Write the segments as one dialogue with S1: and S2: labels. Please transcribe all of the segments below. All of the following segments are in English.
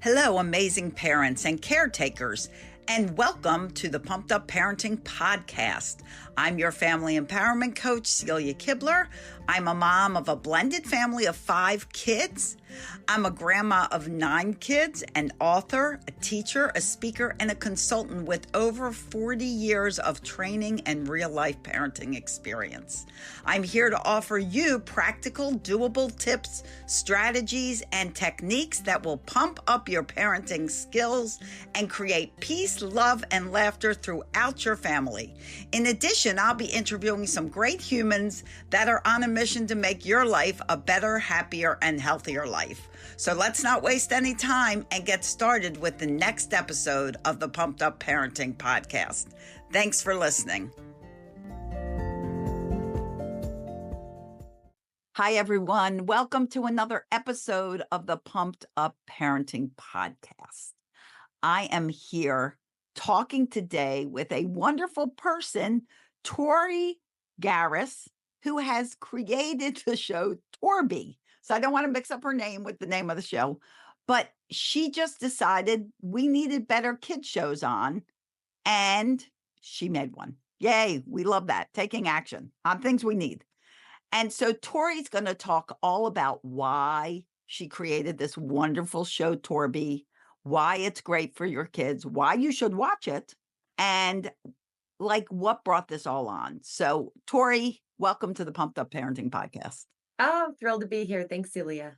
S1: Hello, amazing parents and caretakers, and welcome to the Pumped Up Parenting Podcast. I'm your family empowerment coach, Celia Kibler. I'm a mom of a blended family of 5 kids. I'm a grandma of 9 kids, an author, a teacher, a speaker, and a consultant with over 40 years of training and real-life parenting experience. I'm here to offer you practical, doable tips, strategies, and techniques that will pump up your parenting skills and create peace, love, and laughter throughout your family. In addition, I'll be interviewing some great humans that are on a mission to make your life a better, happier, and healthier life. So let's not waste any time and get started with the next episode of the Pumped Up Parenting Podcast. Thanks for listening. Hi, everyone. Welcome to another episode of the Pumped Up Parenting Podcast. I am here talking today with a wonderful person, Tori Garris, who has created the show Torbee. So I don't want to mix up her name with the name of the show, but she just decided we needed better kids shows on, and she made one. Yay, we love that, taking action on things we need. And so Tori's going to talk all about why she created this wonderful show, Torbee, why it's great for your kids, why you should watch it, and like what brought this all on. So Tori, welcome to the Pumped Up Parenting Podcast.
S2: Oh, I'm thrilled to be here. Thanks, Celia.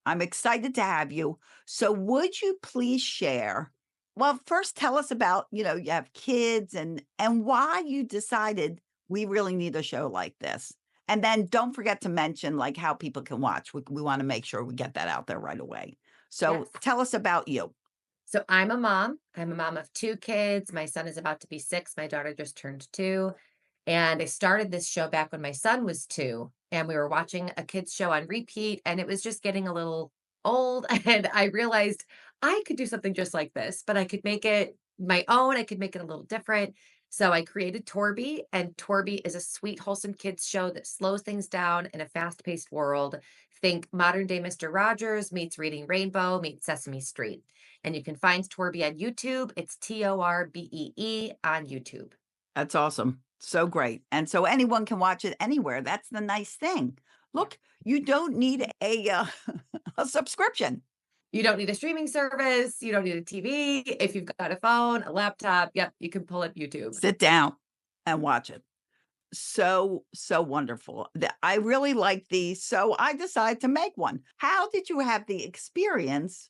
S1: I'm excited to have you. So would you please share, well, first tell us about, you have kids and why you decided we really need a show like this. And then don't forget to mention like how people can watch. We want to make sure we get that out there right away. So
S2: Yes.
S1: Tell us about you.
S2: So I'm a mom. I'm a mom of 2 kids. My son is about to be 6. My daughter just turned 2. And I started this show back when my son was 2. And we were watching a kids show on repeat. And it was just getting a little old. And I realized I could do something just like this, but I could make it my own. I could make it a little different. So I created Torbee, and Torbee is a sweet, wholesome kids show that slows things down in a fast-paced world. Think modern day Mr. Rogers meets Reading Rainbow meets Sesame Street. And you can find Torbee on YouTube. It's Torbee on YouTube.
S1: That's awesome. So great. And so anyone can watch it anywhere. That's the nice thing. Look, you don't need a a subscription.
S2: You don't need a streaming service. You don't need a TV. If you've got a phone, a laptop, yep, you can pull up YouTube.
S1: Sit down and watch it. So wonderful. I really like these. So I decided to make one. How did you have the experience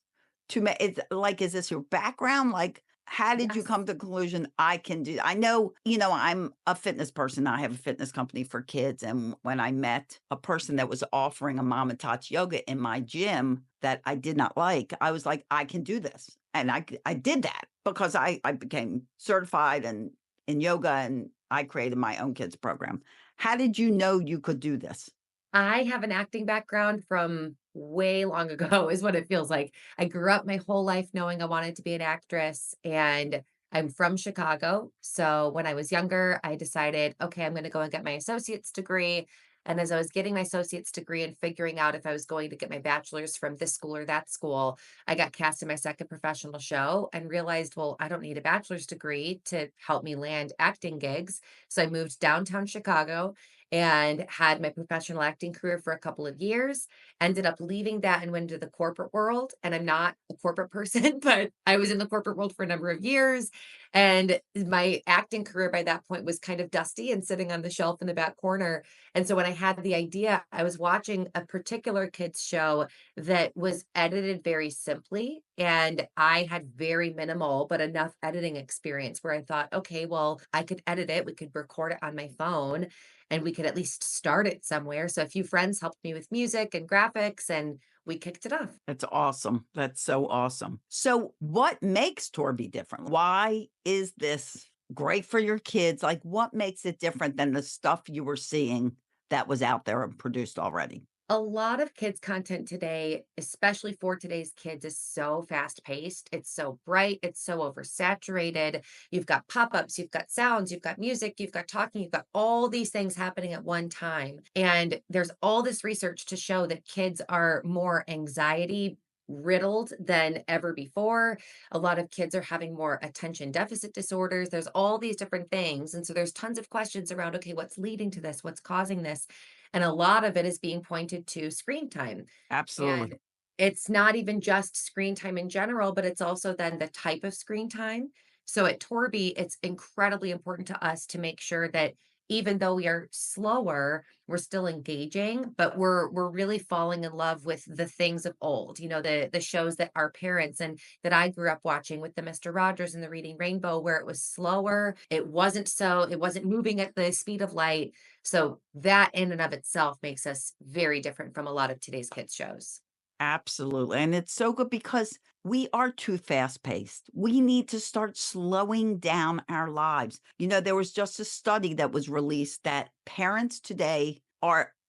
S1: to make it? Like, is this your background? Like, how did you
S2: Yes.
S1: come to the conclusion I can do? I know, I'm a fitness person. I have a fitness company for kids. And when I met a person that was offering a mom and tots yoga in my gym that I did not like, I was like, I can do this. And I did that because I became certified and in yoga, and I created my own kids program. How did you know you could do this?
S2: I have an acting background from way long ago, is what it feels like. I grew up my whole life knowing I wanted to be an actress, and I'm from Chicago. So when I was younger, I decided, okay, I'm going to go and get my associate's degree. And as I was getting my associate's degree and figuring out if I was going to get my bachelor's from this school or that school, I got cast in my second professional show and realized, well, I don't need a bachelor's degree to help me land acting gigs. So I moved downtown Chicago and had my professional acting career for a couple of years, ended up leaving that and went into the corporate world. And I'm not a corporate person, but I was in the corporate world for a number of years. And my acting career by that point was kind of dusty and sitting on the shelf in the back corner. And so when I had the idea, I was watching a particular kids show that was edited very simply. And I had very minimal, but enough editing experience where I thought, okay, well, I could edit it. We could record it on my phone and we could at least start it somewhere. So a few friends helped me with music and graphics, and we kicked it off.
S1: That's awesome. That's so awesome. So what makes Torbee different? Why is this great for your kids? Like, what makes it different than the stuff you were seeing that was out there and produced already?
S2: A lot of kids content today, especially for today's kids, is so fast paced. It's so bright. It's so oversaturated. You've got pop-ups, you've got sounds, you've got music, you've got talking, you've got all these things happening at one time. And there's all this research to show that kids are more anxiety riddled than ever before. A lot of kids are having more attention deficit disorders. There's all these different things. And so there's tons of questions around, okay, what's leading to this? What's causing this? And a lot of it is being pointed to screen time.
S1: Absolutely.
S2: And it's not even just screen time in general, but it's also then the type of screen time. So at Torbee, it's incredibly important to us to make sure that even though we are slower, we're still engaging, but we're really falling in love with the things of old, the shows that our parents and that I grew up watching with the Mr. Rogers and the Reading Rainbow, where it was slower. It wasn't moving at the speed of light. So that in and of itself makes us very different from a lot of today's kids shows.
S1: Absolutely, and it's so good because we are too fast-paced. We need to start slowing down our lives. There was just a study that was released that parents today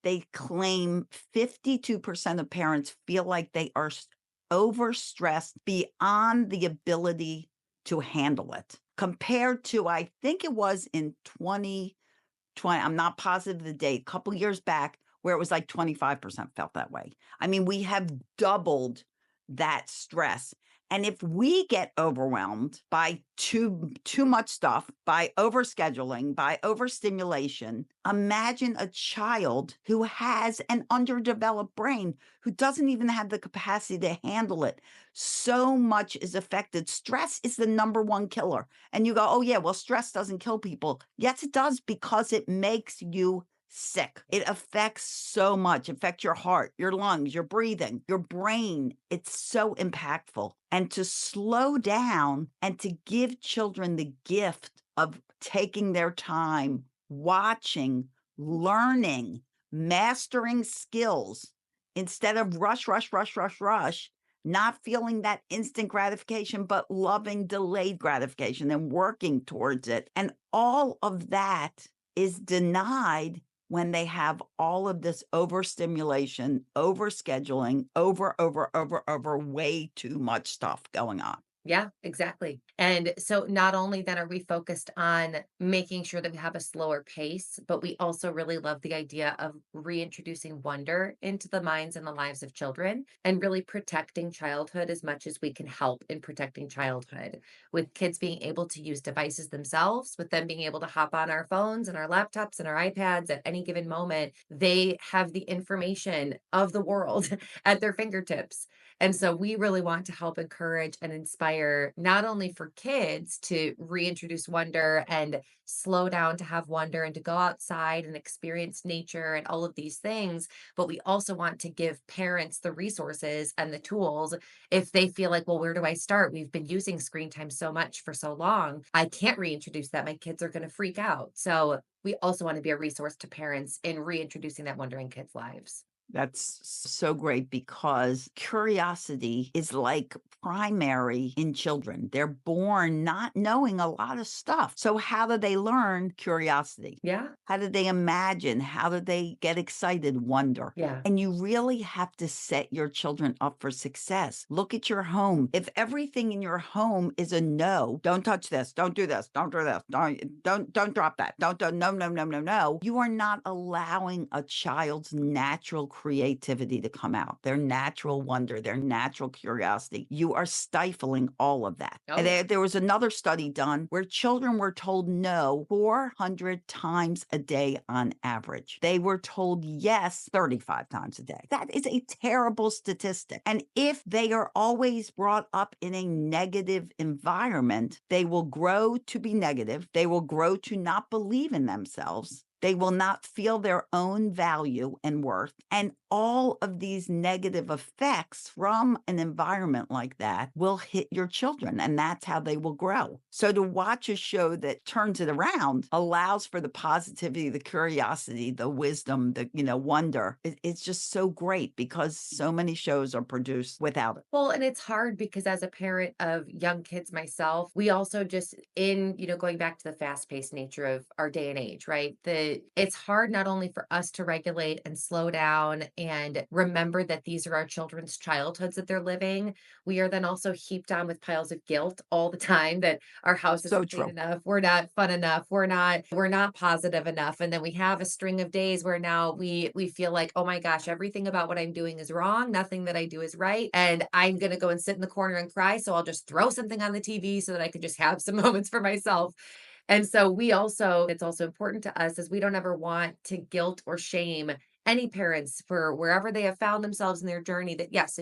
S1: they claim 52% of parents feel like they are overstressed beyond the ability to handle it, compared to, I think it was in 20, I'm not positive the date, a couple years back, where it was like 25% felt that way. I mean, we have doubled that stress. And if we get overwhelmed by too much stuff, by overscheduling, by overstimulation, imagine a child who has an underdeveloped brain who doesn't even have the capacity to handle it. So much is affected. Stress is the number one killer. And you go, oh, yeah, well, stress doesn't kill people. Yes, it does because it makes you sick. It affects so much. It affects your heart, your lungs, your breathing, your brain. It's so impactful. And to slow down and to give children the gift of taking their time, watching, learning, mastering skills instead of rush, rush, rush, rush, rush, not feeling that instant gratification, but loving delayed gratification and working towards it. And all of that is denied when they have all of this overstimulation, overscheduling, over, way too much stuff going on.
S2: Yeah, exactly. And so not only then are we focused on making sure that we have a slower pace, but we also really love the idea of reintroducing wonder into the minds and the lives of children and really protecting childhood as much as we can help in protecting childhood, with kids being able to use devices themselves, with them being able to hop on our phones and our laptops and our iPads at any given moment. They have the information of the world at their fingertips. And so we really want to help encourage and inspire not only for kids to reintroduce wonder and slow down to have wonder and to go outside and experience nature and all of these things, but we also want to give parents the resources and the tools if they feel like, well, where do I start? We've been using screen time so much for so long. I can't reintroduce that. My kids are going to freak out. So we also want to be a resource to parents in reintroducing that wonder in kids' lives.
S1: That's so great because curiosity is like primary in children. They're born not knowing a lot of stuff. So, how do they learn curiosity?
S2: Yeah.
S1: How do they imagine? How do they get excited? Wonder.
S2: Yeah.
S1: And you really have to set your children up for success. Look at your home. If everything in your home is a no, don't touch this, don't do this, don't do this, don't drop that, no, no, no, no, no. You are not allowing a child's natural creativity to come out, their natural wonder, their natural curiosity. You are stifling all of that.
S2: Oh,
S1: And
S2: yeah.
S1: there was another study done where children were told no 400 times a day on average. They were told yes 35 times a day. That is a terrible statistic. And if they are always brought up in a negative environment, they will grow to be negative. They will grow to not believe in themselves. They will not feel their own value and worth. And all of these negative effects from an environment like that will hit your children, and that's how they will grow. So to watch a show that turns it around allows for the positivity, the curiosity, the wisdom, the wonder. It's just so great because so many shows are produced without it.
S2: Well, and it's hard because as a parent of young kids myself, we also just going back to the fast-paced nature of our day and age, right? it's hard not only for us to regulate and slow down and remember that these are our children's childhoods that they're living. We are then also heaped on with piles of guilt all the time that our house
S1: So
S2: isn't clean
S1: true.
S2: enough, we're not fun enough, we're not positive enough. And then we have a string of days where now we feel like, oh my gosh, everything about what I'm doing is wrong. Nothing that I do is right. And I'm gonna go and sit in the corner and cry. So I'll just throw something on the TV so that I can just have some moments for myself. And so it's also important to us as we don't ever want to guilt or shame any parents for wherever they have found themselves in their journey that yes,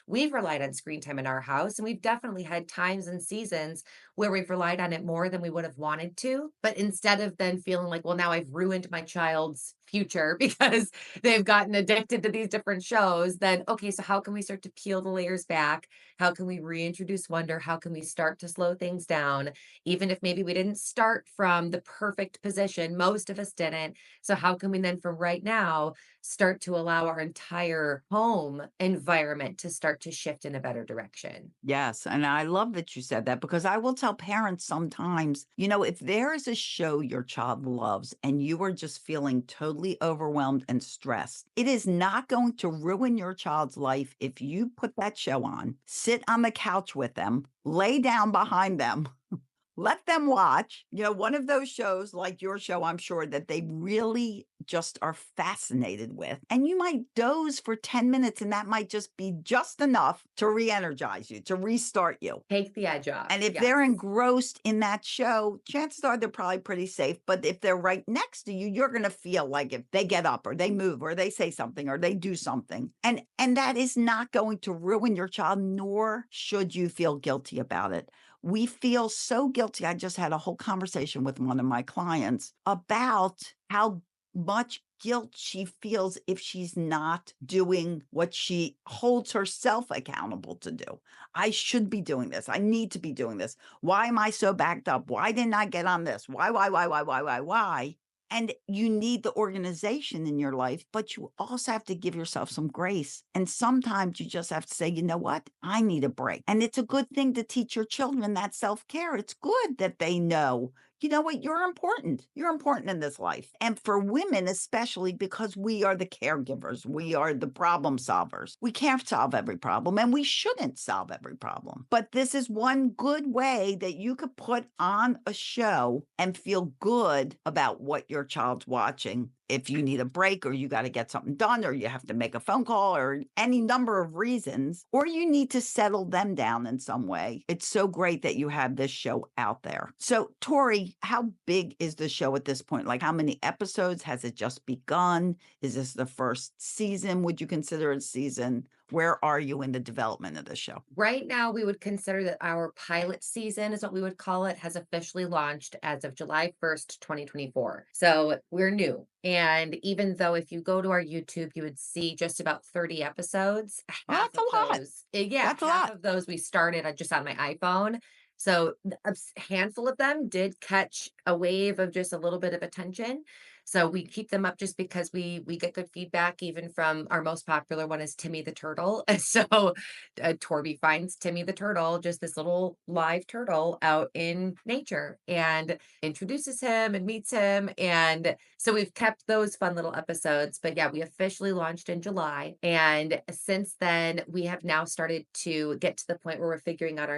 S2: we've relied on screen time in our house and we've definitely had times and seasons where we've relied on it more than we would have wanted to. But instead of then feeling like, well, now I've ruined my child's future because they've gotten addicted to these different shows, then okay, so how can we start to peel the layers back? How can we reintroduce wonder? How can we start to slow things down? Even if maybe we didn't start from the perfect position, most of us didn't. So, how can we then, from right now, start to allow our entire home environment to start to shift in a better direction?
S1: Yes, and I love that you said that because I will tell parents sometimes, if there is a show your child loves and you are just feeling totally overwhelmed and stressed, it is not going to ruin your child's life if you put that show on, sit on the couch with them, lay down behind them, let them watch, one of those shows like your show, I'm sure that they really just are fascinated with. And you might doze for 10 minutes, and that might just be just enough to re energize you, to restart you.
S2: Take the edge off.
S1: And if
S2: Yes.
S1: they're engrossed in that show, chances are they're probably pretty safe. But if they're right next to you, you're going to feel like if they get up or they move or they say something or they do something. And that is not going to ruin your child, nor should you feel guilty about it. We feel so guilty. I just had a whole conversation with one of my clients about how much guilt she feels if she's not doing what she holds herself accountable to do. I should be doing this. I need to be doing this. Why am I so backed up? Why didn't I get on this? Why? And you need the organization in your life, but you also have to give yourself some grace. And sometimes you just have to say, you know what? I need a break. And it's a good thing to teach your children that self care. It's good that they know, you know what? You're important. You're important in this life. And for women, especially because we are the caregivers, we are the problem solvers. We can't solve every problem and we shouldn't solve every problem. But this is one good way that you could put on a show and feel good about what your child's watching. If you need a break or you got to get something done or you have to make a phone call or any number of reasons, or you need to settle them down in some way, it's so great that you have this show out there. So, Tori, how big is the show at this point? Like, how many episodes? Has it just begun? Is this the first season? Would you consider it season? Where are you in the development of the show?
S2: Right now, we would consider that our pilot season is what we would call it, has officially launched as of July 1st, 2024. So we're new. And even though if you go to our YouTube, you would see just about 30 episodes,
S1: Oh, that's a lot.
S2: yeah,
S1: That's a
S2: half
S1: lot.
S2: of those we started just on my iPhone. So a handful of them did catch a wave of just a little bit of attention. So we keep them up just because we get good feedback even from our most popular one is Timmy the Turtle. And so Torbee finds Timmy the Turtle, just this little live turtle out in nature and introduces him and meets him. And so we've kept those fun little episodes. But yeah, we officially launched in July. And since then, we have now started to get to the point where we're figuring out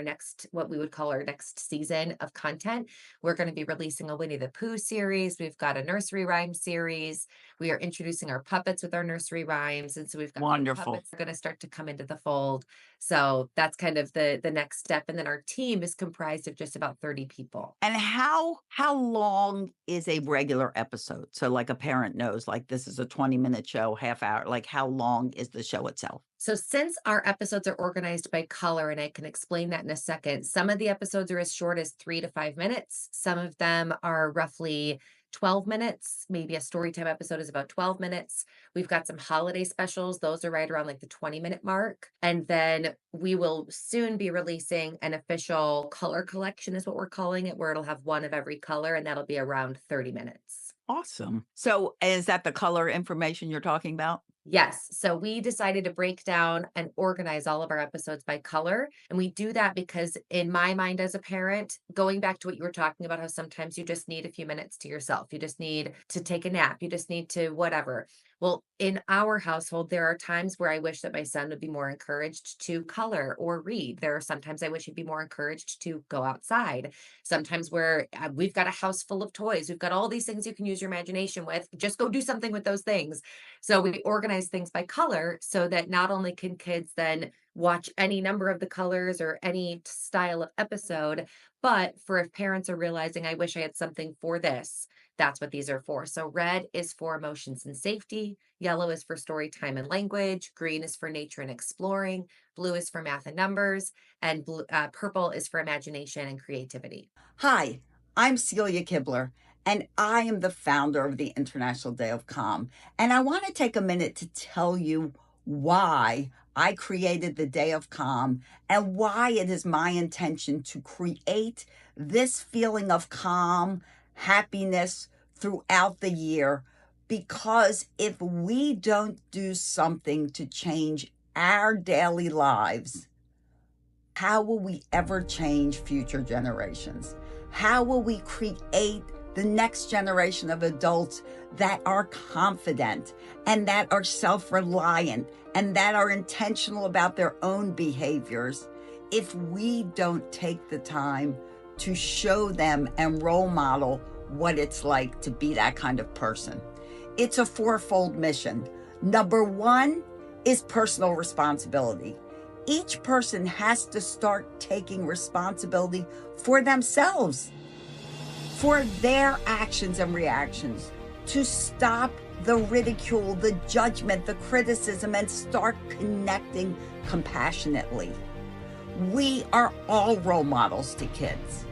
S2: what we would call our next season of content. We're going to be releasing a Winnie the Pooh series. We've got a nursery rhyme series. We are introducing our puppets with our nursery rhymes. And so we've got some
S1: Wonderful.
S2: puppets that are going to start to come into the fold. So that's kind of the next step. And then our team is comprised of just about 30 people.
S1: And how long is a regular episode? So like a parent knows, like this is a 20-minute show, half hour, like how long is the show itself?
S2: So, since our episodes are organized by color, and I can explain that in a second, some of the episodes are as short as 3 to 5 minutes. Some of them are roughly 12 minutes. Maybe a story time episode is about 12 minutes. We've got some holiday specials. Those are right around like the 20-minute mark. And then we will soon be releasing an official color collection, is what we're calling it, where it'll have one of every color, and that'll be around 30 minutes.
S1: Awesome. So is that the color information you're talking about?
S2: Yes. So we decided to break down and organize all of our episodes by color. And we do that because, in my mind as a parent, going back to what you were talking about, how sometimes you just need a few minutes to yourself, you just need to take a nap, you just need to whatever. Well, in our household, there are times where I wish that my son would be more encouraged to color or read. There are sometimes I wish he'd be more encouraged to go outside. Sometimes where we've got a house full of toys, we've got all these things you can use your imagination with. Just go do something with those things. So we organize things by color so that not only can kids then watch any number of the colors or any style of episode, but for if parents are realizing, I wish I had something for this, that's what these are for. So red is for emotions and safety, yellow is for story time and language, green is for nature and exploring, blue is for math and numbers, and purple is for imagination and creativity.
S1: Hi, I'm Celia Kibler, and I am the founder of the International Day of Calm. And I want to take a minute to tell you why I created the Day of Calm and why it is my intention to create this feeling of calm, happiness throughout the year. Because if we don't do something to change our daily lives, how will we ever change future generations? How will we create the next generation of adults that are confident and that are self-reliant and that are intentional about their own behaviors if we don't take the time to show them and role model what it's like to be that kind of person? It's a fourfold mission. Number one is personal responsibility. Each person has to start taking responsibility for themselves, for their actions and reactions, to stop the ridicule, the judgment, the criticism, and start connecting compassionately. We are all role models to kids.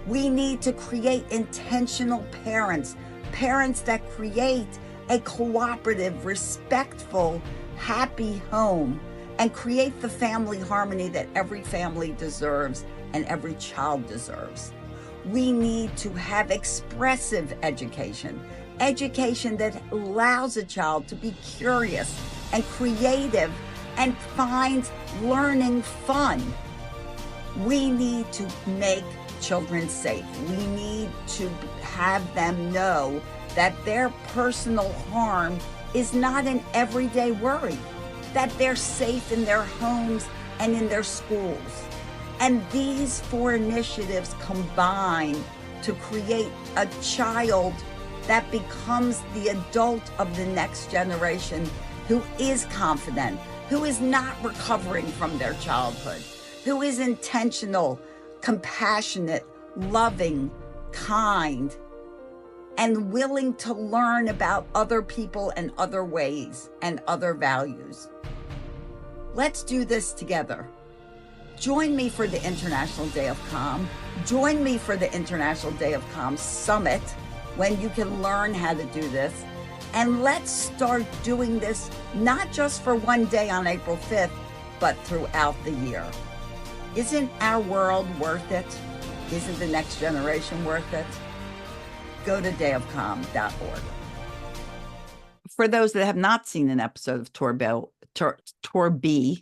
S1: We need to create intentional parents, parents that create a cooperative, respectful, happy home and create the family harmony that every family deserves and every child deserves. We need to have expressive education, education that allows a child to be curious and creative and finds learning fun. We need to make children safe. We need to have them know that their personal harm is not an everyday worry, that they're safe in their homes and in their schools. And these four initiatives combine to create a child that becomes the adult of the next generation who is confident, who is not recovering from their childhood, who is intentional, compassionate, loving, kind, and willing to learn about other people and other ways and other values. Let's do this together. Join me for the International Day of Calm. Join me for the International Day of Calm Summit when you can learn how to do this. And let's start doing this not just for one day on April 5th, but throughout the year. Isn't our world worth it? Isn't the next generation worth it? Go to dayofcalm.org. For those that have not seen an episode of Torbee, Tori.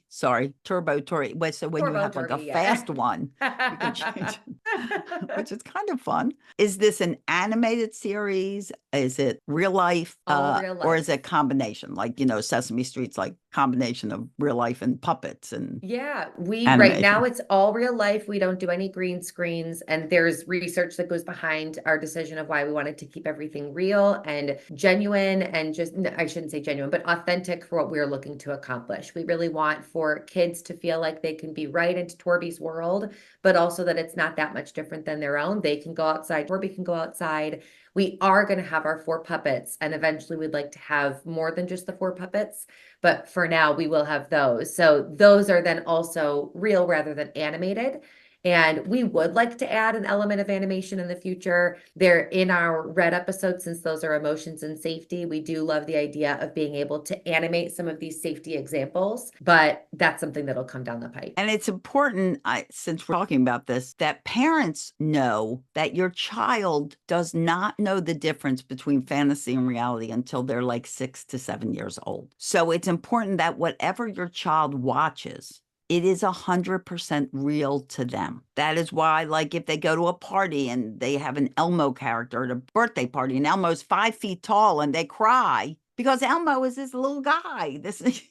S1: So when you have like a fast one, you can change it, which is kind of fun. Is this an animated series? Is it real life?
S2: Real life.
S1: Or is it a combination? Like, Sesame Street's like combination of real life and puppets and
S2: Yeah,
S1: animation.
S2: right now it's all real life. We don't do any green screens, and there's research that goes behind our decision of why we wanted to keep everything real and genuine and I shouldn't say genuine, but authentic for what we're looking to accomplish. We really want for kids to feel like they can be right into Torbee's world, but also that it's not that much different than their own. They can go outside, Torbee can go outside. We are going to have our 4 puppets, and eventually we'd like to have more than just the 4 puppets. But for now, we will have those. So those are then also real rather than animated. And we would like to add an element of animation in the future. They're in our red episodes, since those are emotions and safety. We do love the idea of being able to animate some of these safety examples, but that's something that'll come down the pipe.
S1: And it's important, since we're talking about this, that parents know that your child does not know the difference between fantasy and reality until they're like 6 to 7 years old. So it's important that whatever your child watches, it is 100% real to them. That is why, like, if they go to a party and they have an Elmo character at a birthday party, and Elmo's 5 feet tall and they cry, because Elmo is this little guy. This is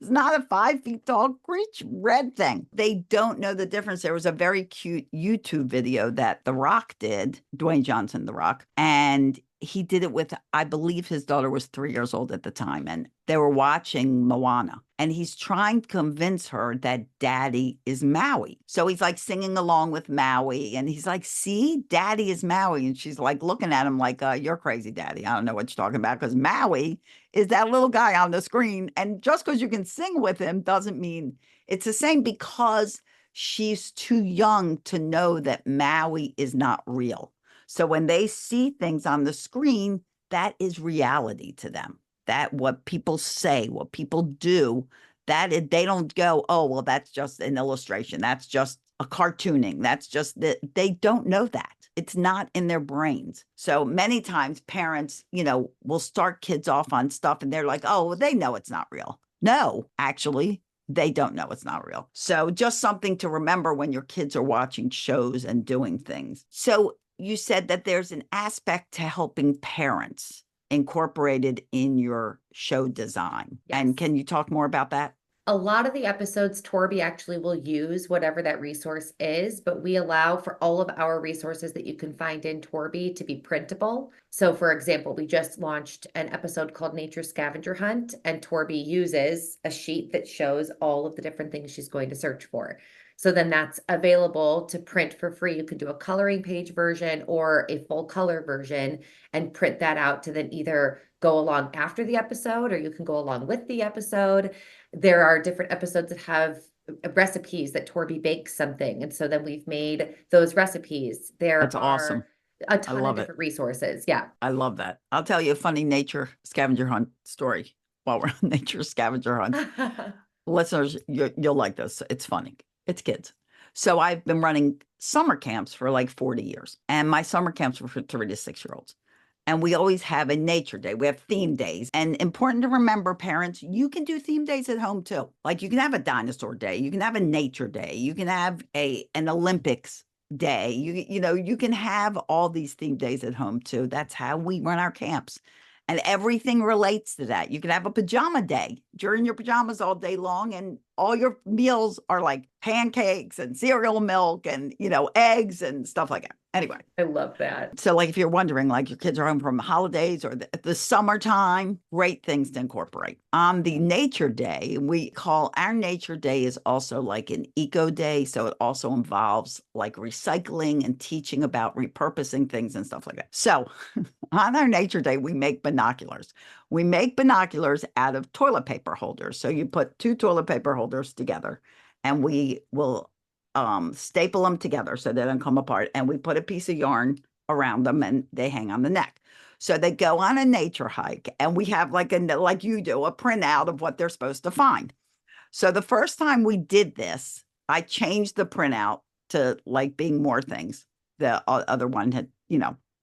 S1: not a 5 feet tall creature, red thing. They don't know the difference. There was a very cute YouTube video that The Rock did, Dwayne Johnson, The Rock, and he did it with, I believe his daughter was 3 years old at the time, and they were watching Moana. And he's trying to convince her that daddy is Maui. So he's like singing along with Maui. And he's like, see, daddy is Maui. And she's like looking at him like, you're crazy, daddy. I don't know what you're talking about, because Maui is that little guy on the screen. And just because you can sing with him doesn't mean it's the same, because she's too young to know that Maui is not real. So when they see things on the screen, that is reality to them. That what people say, what people do, they don't go, oh, well, that's just an illustration. That's just a cartooning. That's just that. They don't know that. It's not in their brains. So many times parents, will start kids off on stuff and they're like, oh, well, they know it's not real. No, actually, they don't know it's not real. So just something to remember when your kids are watching shows and doing things. So you said that there's an aspect to helping parents incorporated in your show design.
S2: Yes.
S1: And can you talk more about that?
S2: A lot of the episodes, Torbee actually will use whatever that resource is, but we allow for all of our resources that you can find in Torbee to be printable. So for example, we just launched an episode called Nature Scavenger Hunt, and Torbee uses a sheet that shows all of the different things she's going to search for. So then that's available to print for free. You could do a coloring page version or a full color version and print that out to then either go along after the episode, or you can go along with the episode. There are different episodes that have recipes that Torbee bakes something. And so then we've made those recipes.
S1: That's awesome.
S2: A ton of different resources. Yeah.
S1: I love that. I'll tell you a funny nature scavenger hunt story while we're on nature scavenger hunt. Listeners, you'll like this. It's funny. It's kids. So I've been running summer camps for like 40 years. And my summer camps were for 3 to 6 year olds. And we always have a nature day. We have theme days. And important to remember, parents, you can do theme days at home too. Like you can have a dinosaur day. You can have a nature day. You can have an Olympics day. You can have all these theme days at home too. That's how we run our camps. And everything relates to that. You can have a pajama day. You're in your pajamas all day long, and all your meals are like pancakes and cereal milk and, eggs and stuff like that. Anyway.
S2: I love that.
S1: So like if you're wondering, like your kids are home from holidays or the summertime, great things to incorporate. On the nature day, we call our nature day is also like an eco day. So it also involves like recycling and teaching about repurposing things and stuff like that. So on our nature day, we make binoculars. We make binoculars out of toilet paper holders. So you put 2 toilet paper holders together, and we will staple them together so they don't come apart. And we put a piece of yarn around them and they hang on the neck. So they go on a nature hike, and we have like you do, a printout of what they're supposed to find. So the first time we did this, I changed the printout to like being more things. The other one had,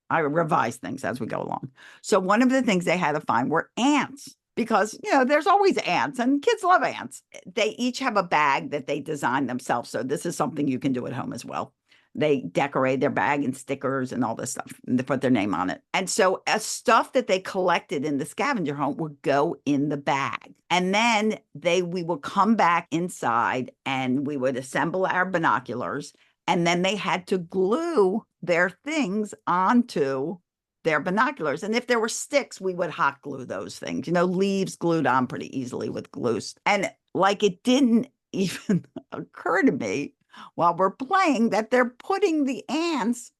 S1: I revised things as we go along. So one of the things they had to find were ants, because, there's always ants and kids love ants. They each have a bag that they design themselves. So this is something you can do at home as well. They decorate their bag and stickers and all this stuff, and they put their name on it. And so stuff that they collected in the scavenger hunt would go in the bag. And then we would come back inside and we would assemble our binoculars. And then they had to glue their things onto their binoculars. And if there were sticks, we would hot glue those things. Leaves glued on pretty easily with glue. And like it didn't even occur to me while we're playing that they're putting the ants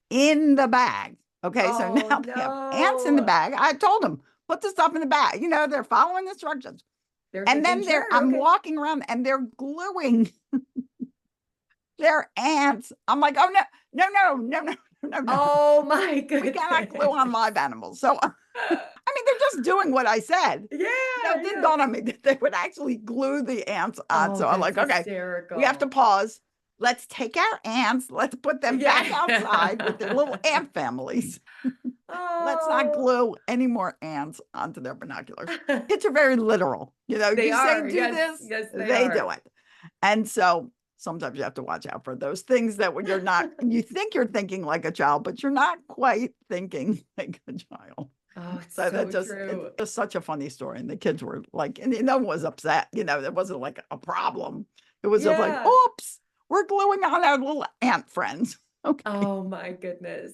S1: in the bag. Okay, so now they have ants in the bag. I told them, put the stuff in the bag. They're following instructions. And then I'm walking around and they're gluing They're ants. I'm like, oh, no.
S2: Oh my
S1: We cannot glue on
S2: goodness.
S1: live animals. So, I mean, they're just doing what I said.
S2: Yeah,
S1: It didn't
S2: yeah.
S1: dawn on me that they would actually glue the ants on.
S2: Oh,
S1: So I'm
S2: that's
S1: like, okay, we have to
S2: hysterical.
S1: pause. Let's take our ants. Let's put them back outside with their little
S2: Yeah.
S1: ant families. Let's not
S2: Oh.
S1: glue any more ants onto their binoculars. Kids are very literal.
S2: They
S1: You say
S2: are.
S1: do
S2: Yes,
S1: this,
S2: yes, they
S1: they do
S2: are.
S1: it. And so sometimes you have to watch out for those things that when you're not, you think you're thinking like a child, but you're not quite thinking like a child.
S2: Oh, it's
S1: So
S2: so
S1: it's
S2: true.
S1: just such a funny story. And the kids were like, and no one was upset, there wasn't like a problem. It was just like,
S2: Yeah.
S1: oops, we're gluing on our little ant friends. Okay.
S2: Oh my goodness.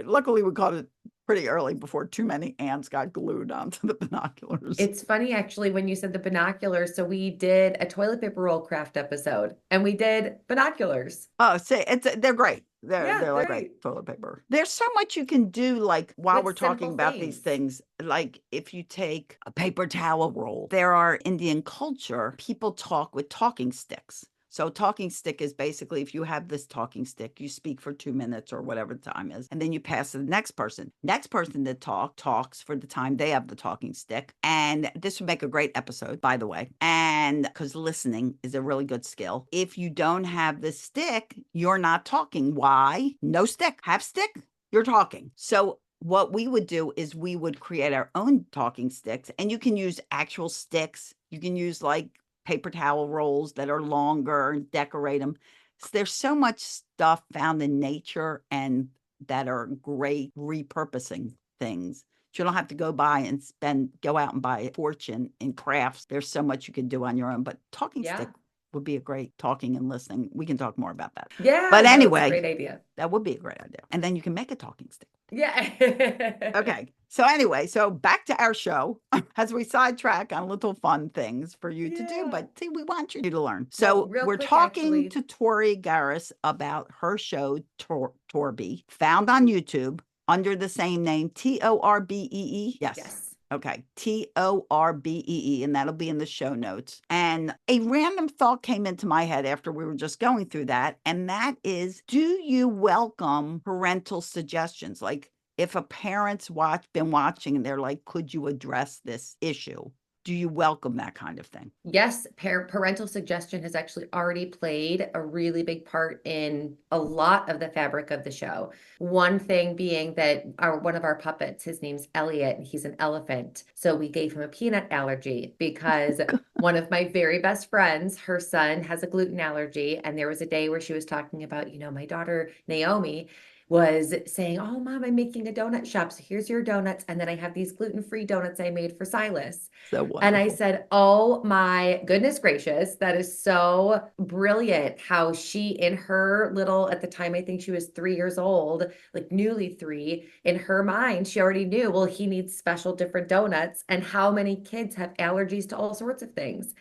S1: Luckily we caught it pretty early before too many ants got glued onto the binoculars.
S2: It's funny actually when you said the binoculars. So we did a toilet paper roll craft episode and we did binoculars.
S1: Oh, see, they're great.
S2: Yeah,
S1: They're like great toilet paper. There's so much you can do, like while we're
S2: with
S1: talking
S2: simple
S1: about these
S2: things.
S1: things. Like if you take a paper towel roll, there are Indian culture, people talk with talking sticks. So talking stick is basically if you have this talking stick, you speak for 2 minutes or whatever the time is, and then you pass to the next person. Next person that talks for the time they have the talking stick. And this would make a great episode, by the way. And because listening is a really good skill. If you don't have the stick, you're not talking. Why? No stick. Have stick, you're talking. So what we would do is we would create our own talking sticks, and you can use actual sticks. You can use like paper towel rolls that are longer and decorate them. So there's so much stuff found in nature and that are great repurposing things. You don't have to go out and buy a fortune in crafts. There's so much you can do on your own, but talking
S2: Yeah.
S1: stick would be a great talking and listening. We can talk more about that.
S2: Yeah,
S1: But
S2: no, it's a
S1: anyway,
S2: great idea.
S1: that would be a great idea. And then you can make a talking stick.
S2: Yeah.
S1: Okay. So anyway, back to our show as we sidetrack on little fun things for you to do.
S2: Yeah.
S1: But see, we want you to learn.
S2: Well,
S1: So
S2: real
S1: we're
S2: quick,
S1: talking
S2: actually.
S1: to Tori Garris about her show, Torbee, found on YouTube under the same name, Torbee. Yes.
S2: Yes.
S1: Okay, Torbee, and that'll be in the show notes. And a random thought came into my head after we were just going through that, and that is, do you welcome parental suggestions? Like if a parent's been watching and they're like, could you address this issue? Do you welcome that kind of thing?
S2: Yes, parental suggestion has actually already played a really big part in a lot of the fabric of the show. One thing being that one of our puppets, his name's Elliot, and he's an elephant. So we gave him a peanut allergy because one of my very best friends, her son has a gluten allergy. And there was a day where she was talking about, my daughter, Naomi, was saying, oh, Mom, I'm making a donut shop. So here's your donuts. And then I have these gluten-free donuts I made for Silas.
S1: So wonderful.
S2: And I said, oh my goodness gracious, that is so brilliant how she, in her little, at the time, I think she was 3 years old, like newly 3, in her mind, she already knew, well, he needs special different donuts. And how many kids have allergies to all sorts of things?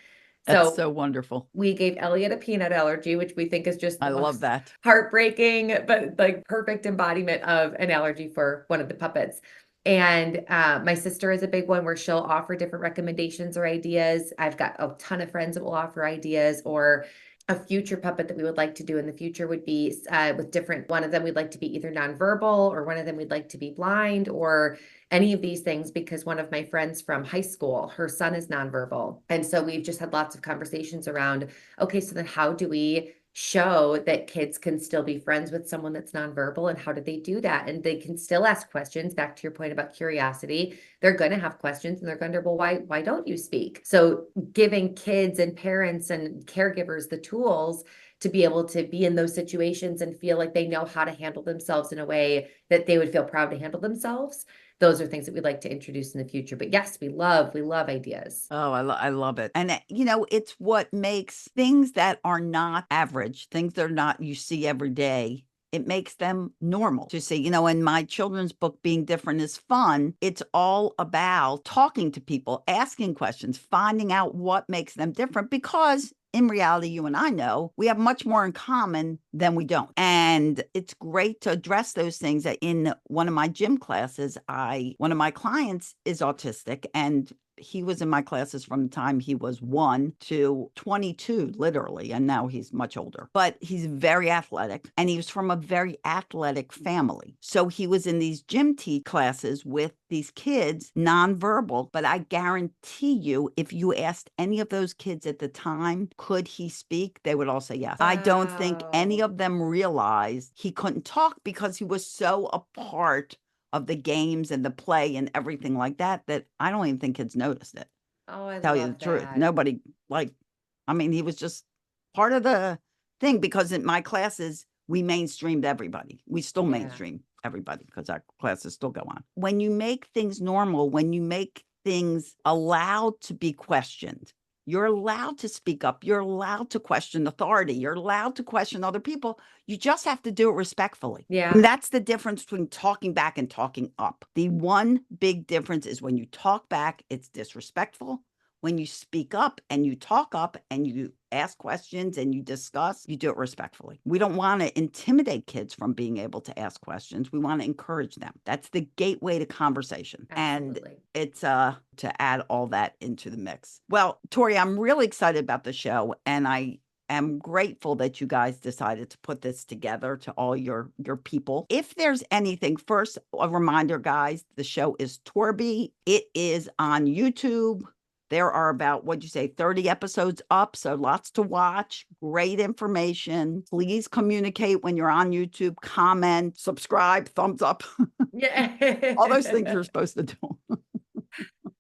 S1: That's
S2: So
S1: so wonderful.
S2: we gave Elliot a peanut allergy, which we think is just
S1: I love that.
S2: Heartbreaking, but like perfect embodiment of an allergy for one of the puppets. And my sister is a big one where she'll offer different recommendations or ideas. I've got a ton of friends that will offer ideas, or a future puppet that we would like to do in the future would be with different, one of them we'd like to be either nonverbal, or one of them we'd like to be blind, or any of these things, because one of my friends from high school, her son is nonverbal. And so we've just had lots of conversations around, okay, so then how do we show that kids can still be friends with someone that's nonverbal, and how do they do that? And they can still ask questions. Back to your point about curiosity, they're going to have questions and they're going to, well, why don't you speak? So giving kids and parents and caregivers the tools to be able to be in those situations and feel like they know how to handle themselves in a way that they would feel proud to handle themselves. Those are things that we'd like to introduce in the future. But yes, we love ideas.
S1: Oh, I love it. And, it's what makes things that are not average, things that are not you see every day, it makes them normal to see. In my children's book, Being Different is Fun, it's all about talking to people, asking questions, finding out what makes them different, because in reality, you and I know we have much more in common than we don't. And it's great to address those things. In one of my gym classes, one of my clients is autistic, and he was in my classes from the time he was 1 to 22, literally, and now he's much older. But he's very athletic, and he was from a very athletic family. So he was in these gym classes with these kids, nonverbal, but I guarantee you, if you asked any of those kids at the time, could he speak? They would all say yes. I don't think any
S2: Wow.
S1: of them realized he couldn't talk because he was so a part of the games and the play and everything like that, that I don't even think kids noticed it.
S2: Oh, I
S1: Tell you the
S2: love
S1: truth.
S2: that.
S1: Nobody I mean, he was just part of the thing because in my classes, we mainstreamed everybody. We still
S2: Yeah.
S1: mainstream everybody because our classes still go on. When you make things normal, when you make things allowed to be questioned, you're allowed to speak up. You're allowed to question authority. You're allowed to question other people. You just have to do it respectfully.
S2: Yeah.
S1: And that's the difference between talking back and talking up. The one big difference is when you talk back, it's disrespectful. When you speak up and you talk up and you ask questions and you discuss, you do it respectfully. We don't want to intimidate kids from being able to ask questions. We want to encourage them. That's the gateway to conversation.
S2: Absolutely.
S1: And it's to add all that into the mix. Well, Tori, I'm really excited about the show, and I am grateful that you guys decided to put this together to all your people. If there's anything, first, a reminder, guys, the show is Torbee. It is on YouTube. There are about, 30 episodes up, so lots to watch, great information. Please communicate when you're on YouTube, comment, subscribe, thumbs up,
S2: Yeah.
S1: all those things you're supposed to do.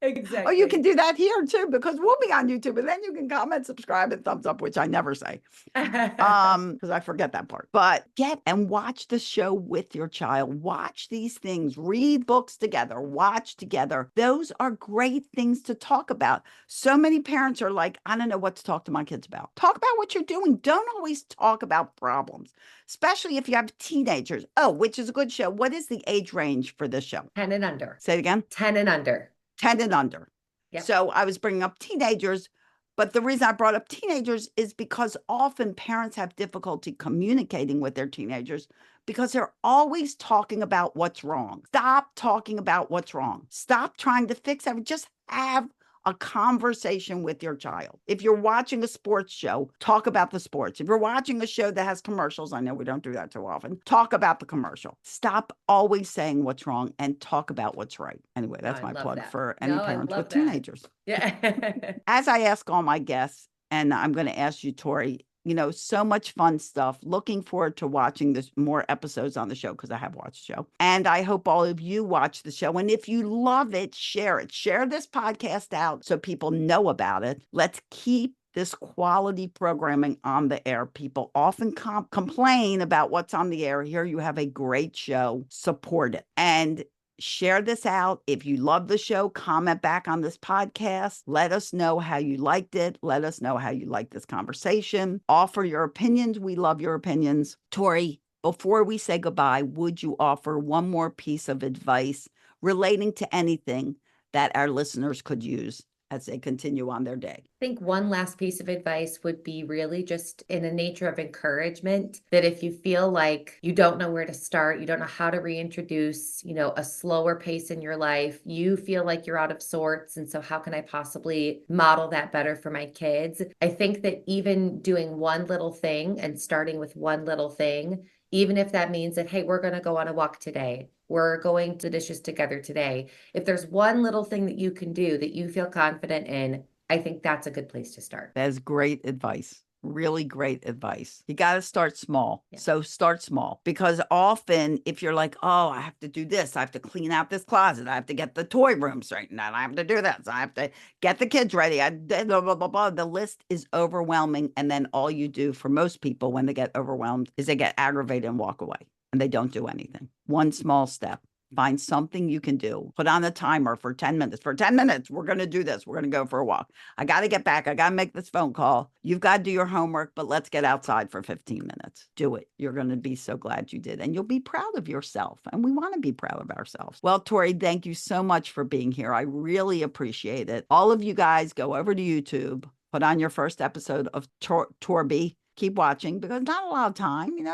S2: Exactly.
S1: Oh, you can do that here too, because we'll be on YouTube, and then you can comment, subscribe, and thumbs up, which I never say. Because I forget that part. But get and watch the show with your child. Watch these things, read books together, watch together. Those are great things to talk about. So many parents are like, I don't know what to talk to my kids about. Talk about what you're doing. Don't always talk about problems, especially if you have teenagers. Oh, which is a good show. What is the age range for this show?
S2: 10 and under.
S1: Say it again.
S2: 10 and under.
S1: 10 and under.
S2: Yep.
S1: So I was bringing up teenagers, but the reason I brought up teenagers is because often parents have difficulty communicating with their teenagers because they're always talking about what's wrong. Stop talking about what's wrong. Stop trying to fix everything. Just have a conversation with your child. If you're watching a sports show, talk about the sports. If you're watching a show that has commercials, I know we don't do that too often, talk about the commercial. Stop always saying what's wrong and talk about what's right. Anyway, that's my plug for any parents with teenagers.
S2: Yeah.
S1: As I ask all my guests, and I'm going to ask you, Tori, so much fun stuff. Looking forward to watching more episodes on the show because I have watched the show. And I hope all of you watch the show. And if you love it, share it. Share this podcast out so people know about it. Let's keep this quality programming on the air. People often complain about what's on the air. Here you have a great show. Support it. And share this out. If you love the show, comment back on this podcast. Let us know how you liked it. Let us know how you liked this conversation. Offer your opinions. We love your opinions. Tori, before we say goodbye, would you offer one more piece of advice relating to anything that our listeners could use as they continue on their day?
S2: I think one last piece of advice would be really just in the nature of encouragement, that if you feel like you don't know where to start, you don't know how to reintroduce, a slower pace in your life, you feel like you're out of sorts. And so how can I possibly model that better for my kids? I think that even doing one little thing and starting with one little thing, even if that means that, hey, we're going to go on a walk today, we're going to dishes together today. If there's one little thing that you can do that you feel confident in, I think that's a good place to start.
S1: That's great advice. Really great advice. You got to start small. Yeah. So start small, because often if you're like, oh, I have to do this, I have to clean out this closet, I have to get the toy room straightened out, I have to do this, I have to get the kids ready, blah, blah, blah, blah. The list is overwhelming. And then all you do for most people when they get overwhelmed is they get aggravated and walk away, and they don't do anything. One small step. Find something you can do. Put on a timer for 10 minutes. For 10 minutes, we're going to do this. We're going to go for a walk. I got to get back. I got to make this phone call. You've got to do your homework, but let's get outside for 15 minutes. Do it. You're going to be so glad you did. And you'll be proud of yourself. And we want to be proud of ourselves. Well, Tori, thank you so much for being here. I really appreciate it. All of you guys, go over to YouTube, put on your first episode of Torbee. Keep watching, because not a lot of time, you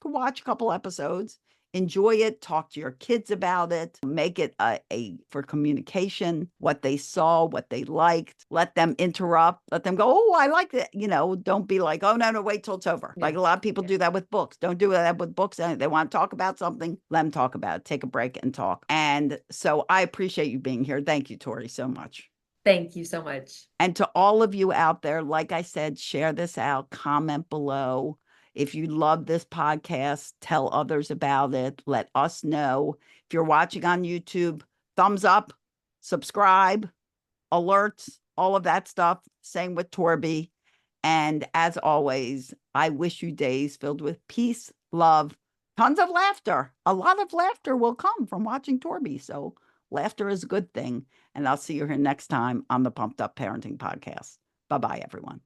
S1: can watch a couple episodes. enjoy it, talk to your kids about it, make it for communication, what they saw, what they liked, let them interrupt, let them go, oh, I like it. Don't be like, oh, no, wait till it's over.
S2: Yeah.
S1: Like a lot of people do that with books. Don't do that with books. They want to talk about something, let them talk about it. Take a break and talk. And so I appreciate you being here. Thank you, Tori, so much.
S2: Thank you so much.
S1: And to all of you out there, like I said, share this out, comment below. If you love this podcast, tell others about it. Let us know. If you're watching on YouTube, thumbs up, subscribe, alerts, all of that stuff. Same with Torbee. And as always, I wish you days filled with peace, love, tons of laughter. A lot of laughter will come from watching Torbee. So laughter is a good thing. And I'll see you here next time on the Pumped Up Parenting Podcast. Bye-bye, everyone.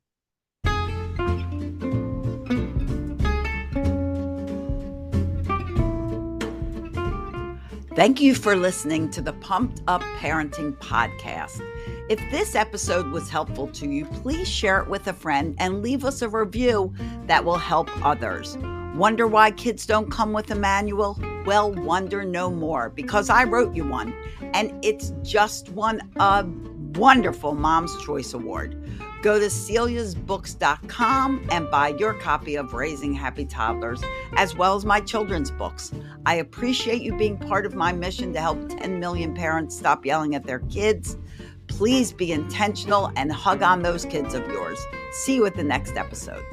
S1: Thank you for listening to the Pumped Up Parenting Podcast. If this episode was helpful to you, please share it with a friend and leave us a review that will help others. Wonder why kids don't come with a manual? Well, wonder no more, because I wrote you one, and it's just won a wonderful Mom's Choice Award. Go to celiasbooks.com and buy your copy of Raising Happy Toddlers, as well as my children's books. I appreciate you being part of my mission to help 10 million parents stop yelling at their kids. Please be intentional and hug on those kids of yours. See you at the next episode.